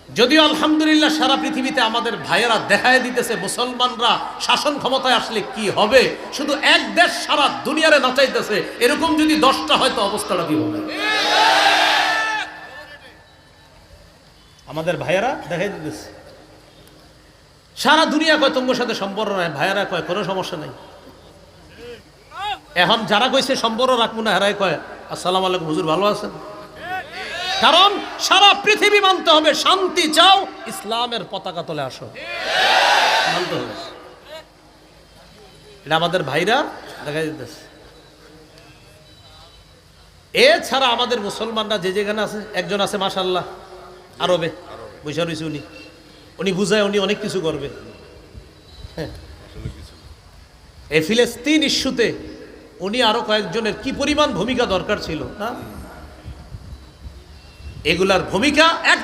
যদিও আলহামদুলিল্লাহ সারা পৃথিবীতে আমাদের ভাইয়েরা দেখায় দিতেছে মুসলমানরা শাসন ক্ষমতায় আসলে কি হবে, শুধু এক দেশ সারা দুনিয়ারে নাচাইতেছে। এরকম যদি 10টা হয় তো অবস্থাটা কি হবে? আমাদের ভাইয়েরা দেখাই দিতেছে, সারা দুনিয়া কয় তোমার সাথে সম্পর্ক নাই, ভাইয়েরা কয় কোনো সমস্যা নাই। এখন যারা কইছে সম্পর্ক রাখবো না, হেরাই কয় আসসালামু আলাইকুম হুজুর ভালো আছেন। কারণ সারা পৃথিবী মানতে হবে, শান্তি চাও ইসলামের পতাকা তলে আসো, মানতে হবে। এটা আমাদের ভাইরা দেখাই দিতেছে। এছাড়া আমাদের মুসলমানরা যে যেখানে আছে, একজন আছে মাশাআল্লাহ আরবে বৈশা রয়েছে, উনি বুঝায়, উনি অনেক কিছু করবে। হ্যাঁ, এই ফিলিস্তিন ইস্যুতে উনি আরো কয়েকজনের কি পরিমাণ ভূমিকা দরকার ছিল না, এগুলার ভূমিকা এক